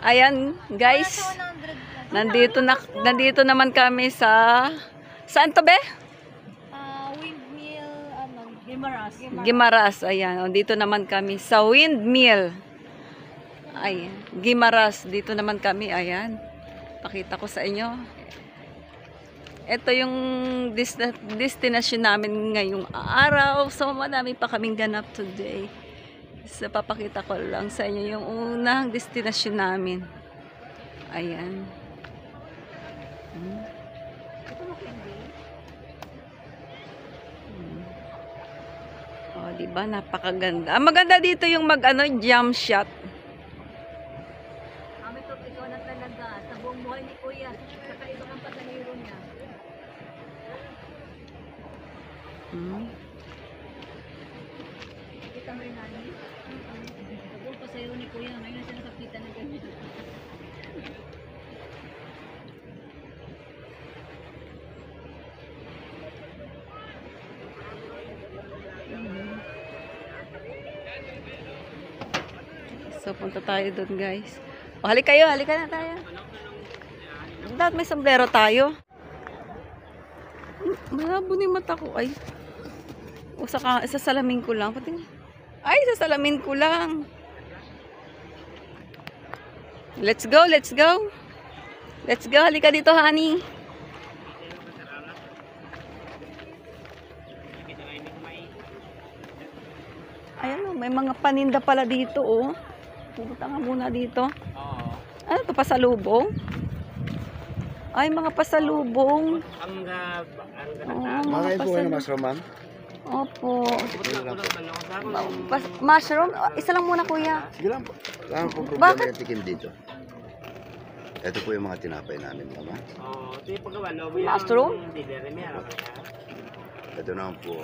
Ayan, guys. Nandito naman kami sa... Saan to, be? Windmill, Guimaras. Guimaras. Ayan, dito naman kami sa Windmill. Ayan, Guimaras. Dito naman kami. Ayan. Pakita ko sa inyo. Ito yung destination namin ngayong araw. So, madami pa kaming ganap today. So, papakita ko lang sa inyo yung unang destination namin. Ayan. Oh, diba? Napakaganda. Maganda dito yung jump shot. Kami to, ikaw na talaga. Sa buong buhay ni Kuya. Kakaiba kang paglaliro niya. Kita mo rin namin? Sa buong pasayro ni Kuya. Ngayon na siya nakakita na ganyan. So, punta tayo doon, guys. O, halika na tayo. Dapat may sombrero tayo. Malabo ni mata ko, ay. O, sa salamin ko lang. Ay, sa salamin ko lang. Let's go. Let's go, halika dito, honey. Ayan, may mga paninda pala dito, oh. Pupunta nga muna dito. Ano to, pasalubong? Ay, mga pasalubong. Mga po ng mushroom, ma'am? Opo. Mushroom? Isa lang muna, kuya. Sige lang po. Lang po problema yung tikim dito. Ito po yung mga tinapay namin, mama. Mushroom? Ito naman po.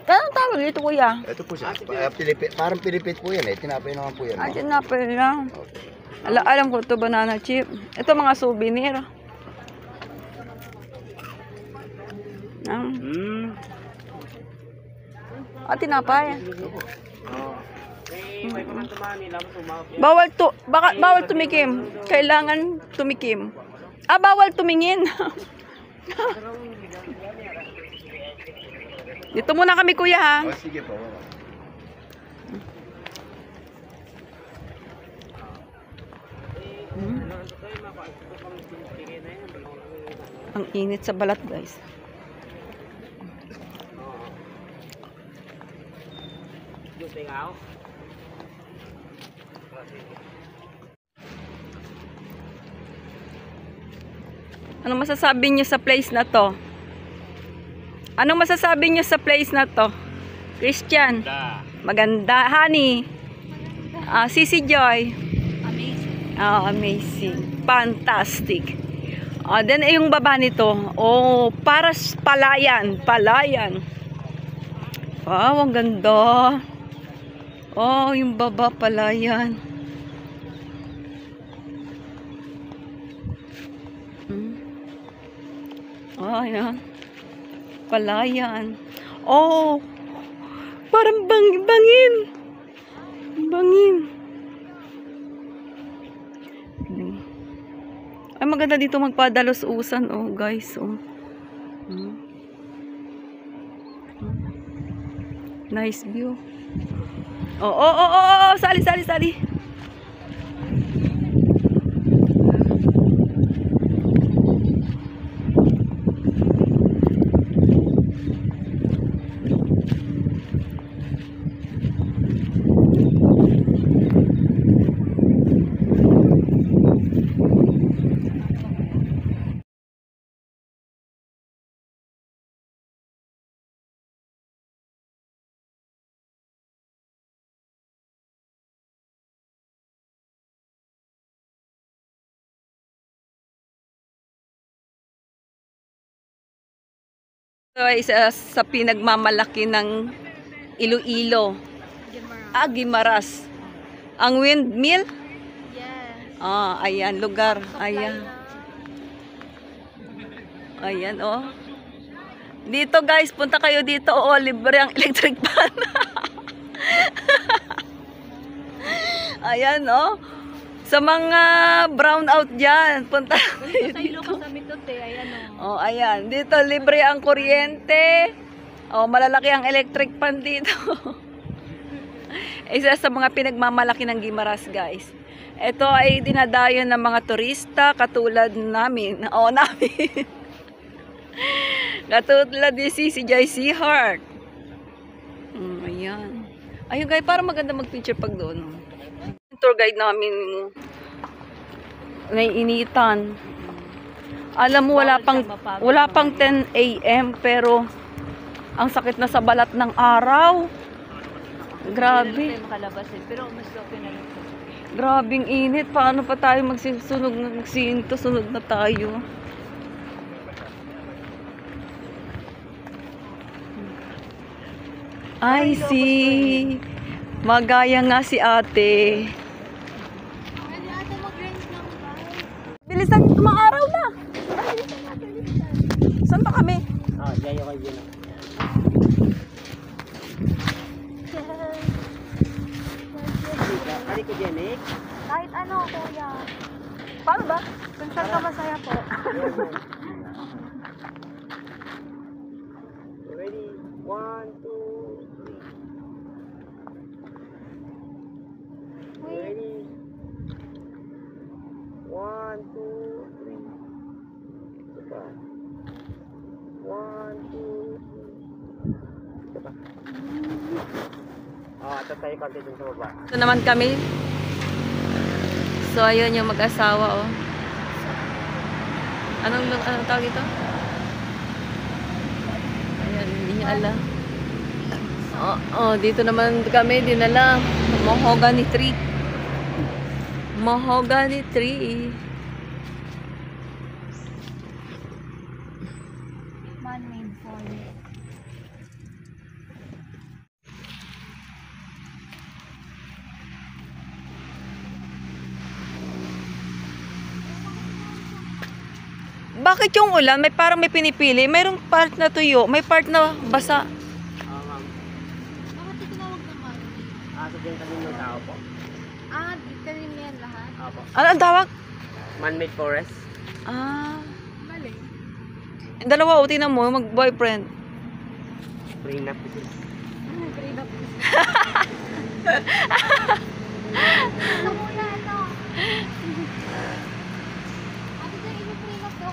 Anong tawag dito, kuya? Ito po siya. Parang Pilipit po yan eh. Tinapay naman po yan. Ay, tinapay lang. Okay. Alam ko ito, banana chip. Ito mga souvenir. Tinapay. Bawal tumikim. Kailangan tumikim. Bawal tumingin. Dito muna kami, kuya, ha? Oh, sige po. Ang init sa balat, guys. Anong masasabi niyo sa place na to? Anong masasabi niyo sa place na to? Christian? Maganda. Honey? Sisi Joy? Amazing. Amazing. Fantastic. Then yung baba nito. Palayan. Palayan. Wow, ang ganda. Yung baba, Palayan. Ayan. Palayan. Parang bangin. Ay, maganda dito magpadalos-usan, guys, Nice view. Sali. So, isa sa pinagmamalaki ng Iloilo. Guimaras. Ang Windmill? Yes. Ayan, lugar. Ayan. Ayan, Dito, guys, punta kayo dito. Libre ang electric fan. Ayan, Sa mga brownout dyan, punta Sa Ilocos sa Mitote, ay ano. Oh, ayan. Dito libre ang kuryente. Oh, malalaki ang electric pan dito. Isa sa mga pinagmamalaki ng Guimaras, guys. Ito ay dinadayo ng mga turista katulad namin. Oh, namin. Katulad ni si JC Hart. Ayan. Ayun guys, parang maganda mag-picture pag doon. Yung tour guide namin naiinitan. Alam mo, wala pang 10 a.m. pero ang sakit na sa balat ng araw. Grabe. Makalabas eh. Pero mas okay na lang. Grabing init. Paano pa tayo magsisunod, magsinto, sunod na tayo. I see. Magaya nga si ate. Bilisan, mga araw na. Saan ba kami? Diyan kayo dyan. Ano ko dyan eh? Kahit ano, kuya. Paano ba? Kung saan ka masaya po. Ready? 1, 2, 3. Ready? 1, 2, 3. Ito pa. 1, 2, 3. Ito pa. Ito tayo konti dun sa baba. Ito naman kami. So, ayun yung mag-asawa, oh. Anong tawag ito? Ayan, hindi niya alam. Dito naman kami dinala. Mahogany tree. Mahogany tree. Man-made forest. Bakit yung ulan, parang may pinipili? Mayroong part na tuyo, may part na basa. Ma'am. Bakit ito tinawag naman? So dyan kami ng tao po. Dito rin yan lahat. Apo. Ano ang tawag? Man-made forest. Mali. Yung dalawa, tinan mo, mag-boyfriend. Bring up this. Grade up. Ano muna ito? Ate, dyan ino-frame up daw.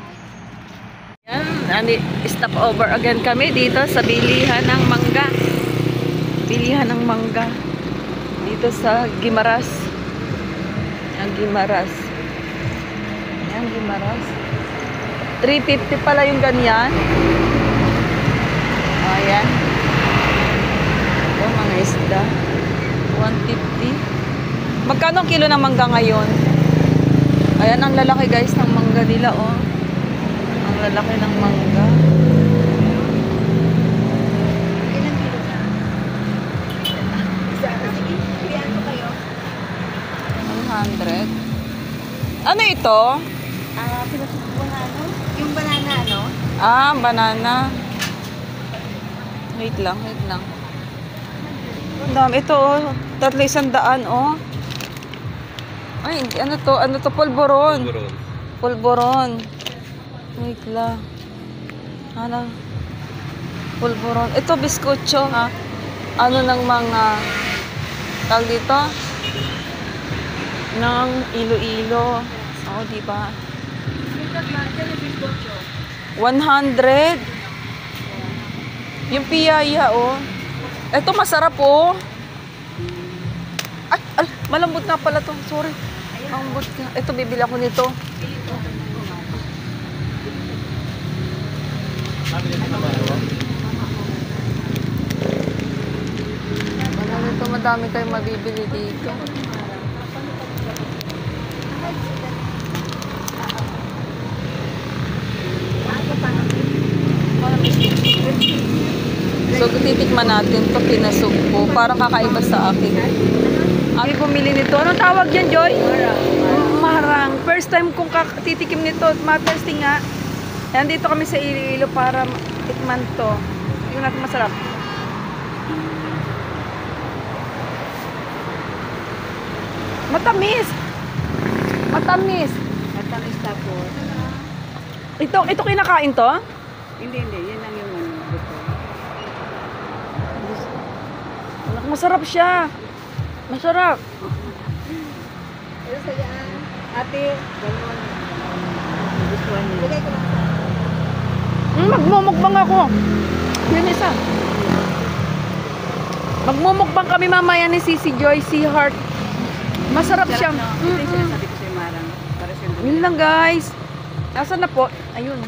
Yan, stop over again kami dito sa bilihan ng mangga. Bilihan ng mangga. Dito sa Guimaras. Ang Guimaras. Yan, Guimaras. 350 pala yung ganyan. Ayan. Ito, mga isda. 150. Magkano ang kilo ng mangga ngayon? Ayan, ang lalaki guys ng mangga nila, oh. Ang lalaki ng mangga. Ilang kilo na? Sige, bigyan ko kayo. 100. Ano ito? Pinasubuhan ano? Yung banana ano? Banana. Wait lang, wait lang. Ang dami. Ito, oh. 300, oh. Ay, hindi. Ano to? Ano to? Pulboron. Pulboron. Wait lang. Ano? Pulboron. Ito, biskutso, ha? Ano ng mga tawag dito? Ng Iloilo. Oo, diba? 100. Yung piyaya, oh. Ito, masarap, oh. Ay, malambot nga pala to. Sorry. Malambot nga. Ito, bibili ako nito. Ito, madami kayong mabibili dito. So, titikman natin to, pinasugpo. Parang kakaiba sa akin. Ay, bumili nito. Anong tawag dyan, Joy? Marang. First time kong titikim nito. Matesting nga. Yan, dito kami sa Iloilo para tikman to. Tingnan natin masarap. Matamis. Matamis. Matamis tapos. Ito kinakain to? Hindi. Yan lang yung ano. Buto. Anak, masarap siya. Masarap. Ano sa yan? Ate, gano'n. Gustuhan niya. Bigay ko lang sa Magmumukbang ako. Yun isa. Magmumukbang kami mamaya ni Sisi Joy, si Heart. Masarap siya. no? Ito yung sinasabi ko sa'yo, Marang. Para siyang Yun lang guys. Nasaan na po? Ayun.